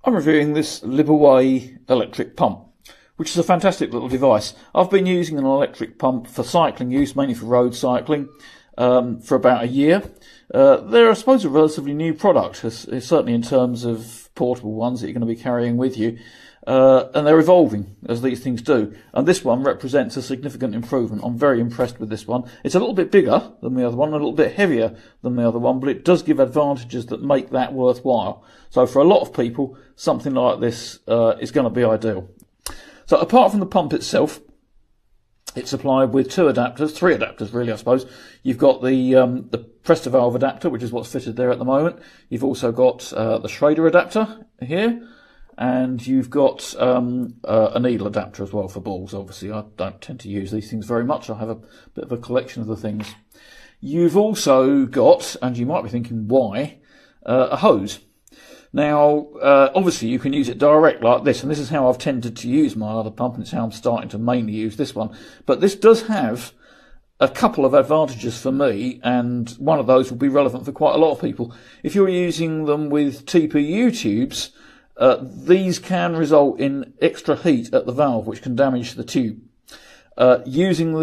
I'm reviewing this LIBERRWAY electric pump, which is a fantastic little device. I've been using an electric pump for cycling use, mainly for road cycling, for about a year. They're, I suppose, a relatively new product, certainly in terms of portable ones that you're going to be carrying with you. And they're evolving, as these things do. And this one represents a significant improvement. I'm very impressed with this one. It's a little bit bigger than the other one, a little bit heavier than the other one, but it does give advantages that make that worthwhile. So for a lot of people, something like this is going to be ideal. So apart from the pump itself, it's supplied with three adapters really, I suppose. You've got the press-to-valve adapter, which is what's fitted there at the moment. You've also got the Schrader adapter here. And you've got a needle adapter as well for balls. Obviously, I don't tend to use these things very much. I have a bit of a collection of the things. You've also got, and you might be thinking why, a hose. Now, obviously you can use it direct like this, and this is how I've tended to use my other pump, and it's how I'm starting to mainly use this one. But this does have a couple of advantages for me, and one of those will be relevant for quite a lot of people. If you're using them with TPU tubes, these can result in extra heat at the valve, which can damage the tube. Using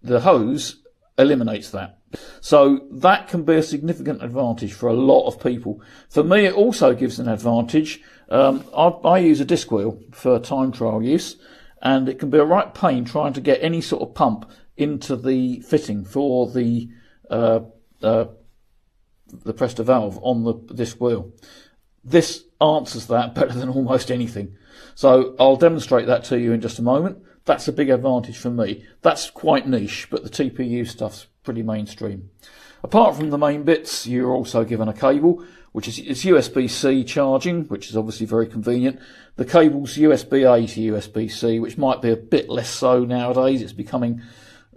the hose eliminates that. So that can be a significant advantage for a lot of people. For me, it also gives an advantage. I use a disc wheel for time trial use, and it can be a right pain trying to get any sort of pump into the fitting for the press-to-valve on the disc wheel. This answers that better than almost anything. So I'll demonstrate that to you in just a moment. That's a big advantage for me. That's quite niche, but the TPU stuff's pretty mainstream. Apart from the main bits, you're also given a cable, which is USB-C charging, which is obviously very convenient. The cable's USB-A to USB-C, which might be a bit less so nowadays. It's becoming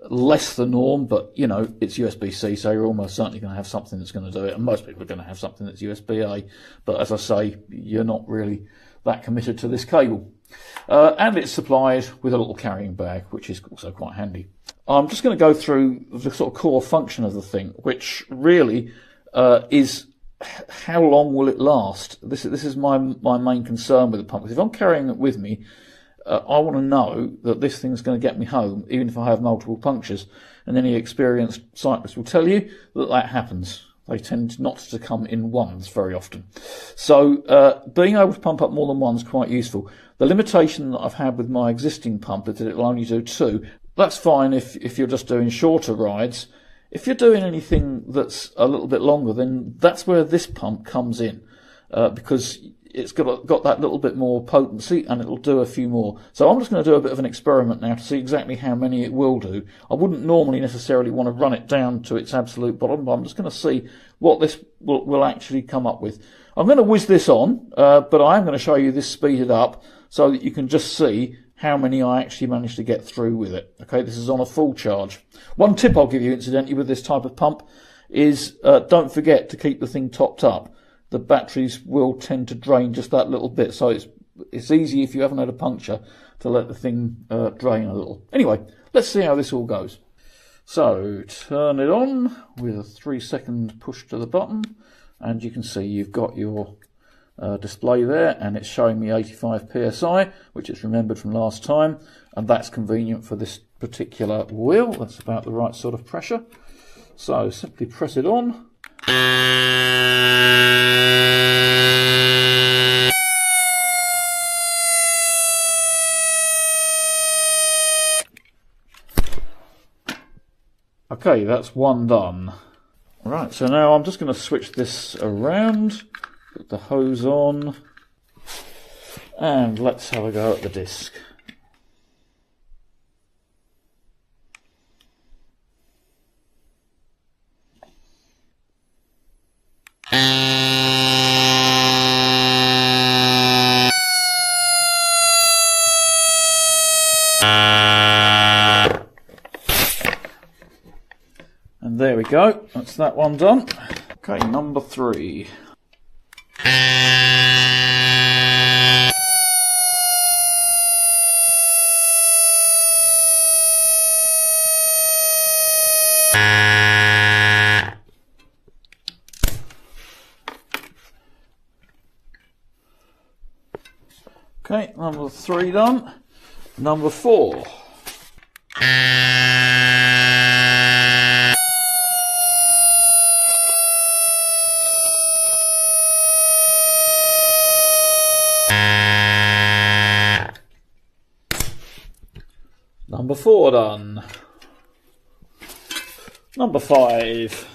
less the norm, but you know, it's USB-C, so you're almost certainly going to have something that's going to do it, and most people are going to have something that's USB-A, but as I say, you're not really that committed to this cable. And it's supplied with a little carrying bag, which is also quite handy. I'm just going to go through the sort of core function of the thing, which really is how long will it last. This is my main concern with the pump, because if I'm carrying it with me, I want to know that this thing's going to get me home, even if I have multiple punctures. And any experienced cyclist will tell you that that happens. They tend not to come in ones very often. So being able to pump up more than one is quite useful. The limitation that I've had with my existing pump is that it'll only do 2. That's fine if you're just doing shorter rides. If you're doing anything that's a little bit longer, then that's where this pump comes in, because it's got that little bit more potency, and it'll do a few more. So I'm just going to do a bit of an experiment now to see exactly how many it will do. I wouldn't normally necessarily want to run it down to its absolute bottom, but I'm just going to see what this will actually come up with. I'm going to whiz this on, but I am going to show you this speeded up so that you can just see how many I actually managed to get through with it. Okay, this is on a full charge. One tip I'll give you, incidentally, with this type of pump is don't forget to keep the thing topped up. The batteries will tend to drain just that little bit, so it's easy if you haven't had a puncture to let the thing drain a little. Anyway, let's see how this all goes. So turn it on with a 3-second push to the button, and you can see you've got your display there, and it's showing me 85 psi, which it's remembered from last time, and that's convenient for this particular wheel. That's about the right sort of pressure. So simply press it on. Okay, that's one done. Right, so now I'm just going to switch this around, put the hose on, and let's have a go at the disc. And there we go, that's that one done. Okay, number 3. Okay, number 3 done. Number 4. Number 4 done. Number 5.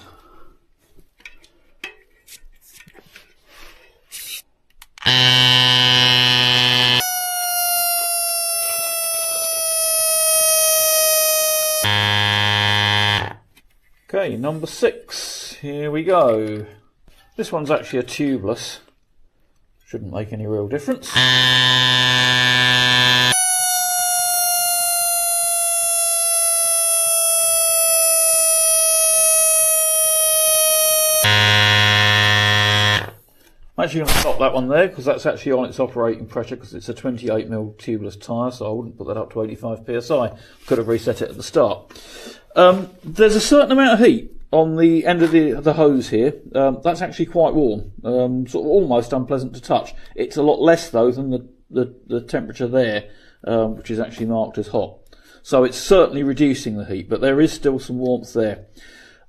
Okay, number 6. Here we go. This one's actually a tubeless. Shouldn't make any real difference. I'm actually going to stop that one there because that's actually on its operating pressure because it's a 28mm tubeless tyre, so I wouldn't put that up to 85 psi. Could have reset it at the start. There's a certain amount of heat on the end of the hose here. That's actually quite warm, sort of almost unpleasant to touch. It's a lot less though than the temperature there, which is actually marked as hot. So it's certainly reducing the heat, but there is still some warmth there.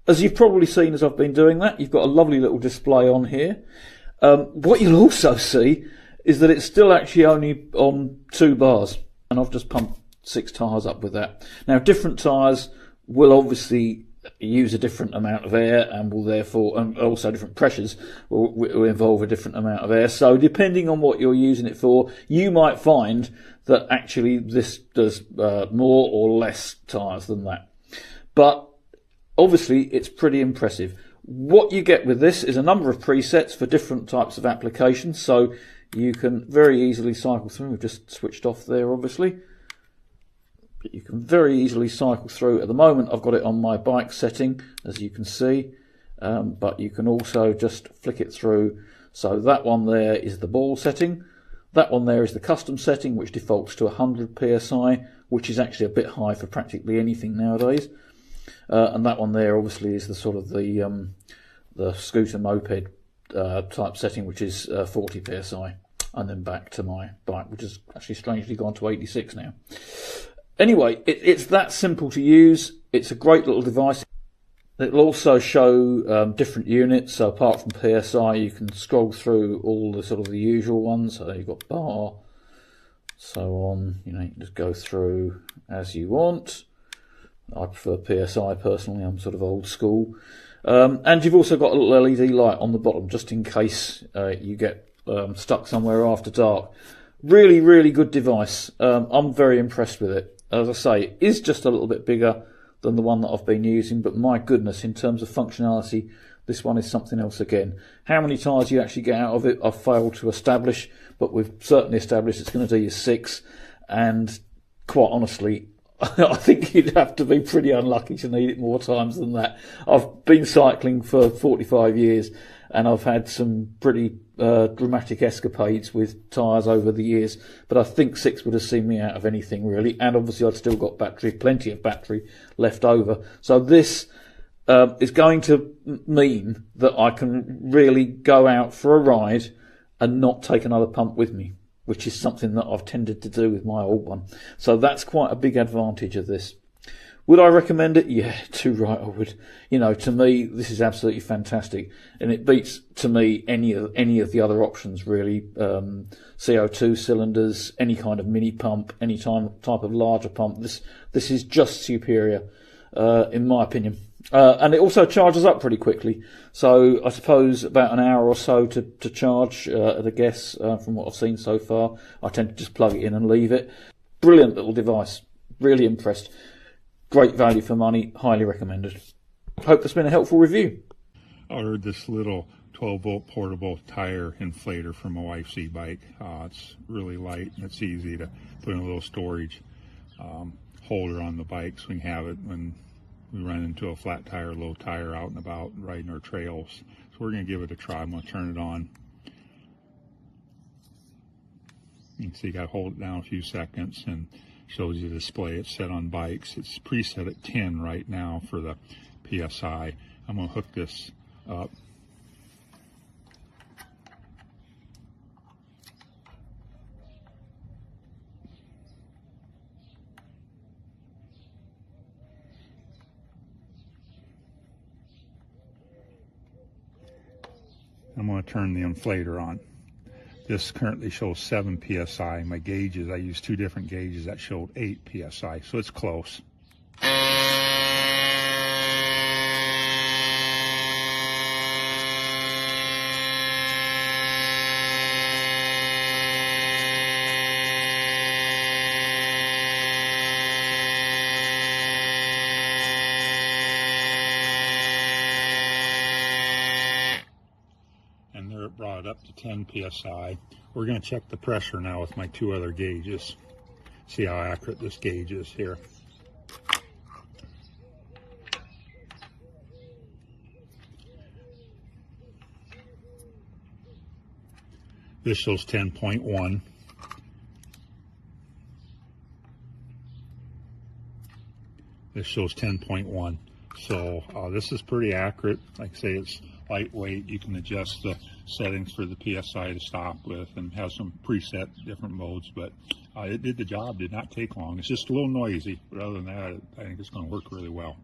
As you've probably seen as I've been doing that, you've got a lovely little display on here. What you'll also see is that it's still actually only on 2 bars, and I've just pumped 6 tyres up with that. Now, different tyres will obviously use a different amount of air and will therefore, and also different pressures will involve a different amount of air. So depending on what you're using it for, you might find that actually this does more or less tyres than that. But obviously it's pretty impressive. What you get with this is a number of presets for different types of applications, so you can very easily cycle through. We've just switched off there obviously, but you can very easily cycle through. At the moment I've got it on my bike setting, as you can see, but you can also just flick it through. So that one there is the ball setting, that one there is the custom setting, which defaults to 100 psi, which is actually a bit high for practically anything nowadays. And that one there obviously is the sort of the scooter moped type setting, which is 40 psi, and then back to my bike, which has actually strangely gone to 86 now. Anyway, it's that simple to use. It's a great little device. It'll also show different units. So apart from psi, you can scroll through all the sort of the usual ones. So you've got bar, so on. You know, you can just go through as you want. I prefer PSI personally, I'm sort of old school. And you've also got a little LED light on the bottom, just in case you get stuck somewhere after dark. Really, really good device. I'm very impressed with it. As I say, it is just a little bit bigger than the one that I've been using, but my goodness, in terms of functionality, this one is something else again. How many tyres you actually get out of it, I've failed to establish, but we've certainly established it's going to do you 6, and quite honestly, I think you'd have to be pretty unlucky to need it more times than that. I've been cycling for 45 years and I've had some pretty dramatic escapades with tyres over the years, but I think 6 would have seen me out of anything really, and obviously I've still got battery, plenty of battery left over. So this is going to mean that I can really go out for a ride and not take another pump with me, which is something that I've tended to do with my old one. So that's quite a big advantage of this. Would I recommend it? Yeah, too right I would. You know, to me, this is absolutely fantastic. And it beats, to me, any of the other options, really. CO2 cylinders, any kind of mini pump, any type of larger pump. This is just superior, in my opinion. And it also charges up pretty quickly. So I suppose about an hour or so to charge, at a guess, from what I've seen so far. I tend to just plug it in and leave it. Brilliant little device. Really impressed. Great value for money. Highly recommended. Hope that's been a helpful review. I ordered this little 12-volt portable tire inflator for my wife's e-bike. It's really light and it's easy to put in a little storage holder on the bike so we can have it when we run into a flat tire, low tire out and about riding our trails. So we're going to give it a try. I'm going to turn it on. You can see you got to hold it down a few seconds and shows you the display. It's set on bikes. It's preset at 10 right now for the PSI. I'm going to hook this up. going to turn the inflator on. This currently shows 7 psi. My gauges, I used 2 different gauges that showed 8 psi, so it's close. And there it brought it up to 10 psi. We're going to check the pressure now with my 2 other gauges. See how accurate this gauge is here. This shows 10.1. This shows 10.1. So this is pretty accurate. Like I say, it's lightweight. You can adjust the settings for the PSI to stop with and have some preset different modes, but it did the job. Did not take long. It's just a little noisy, but other than that, I think it's going to work really well.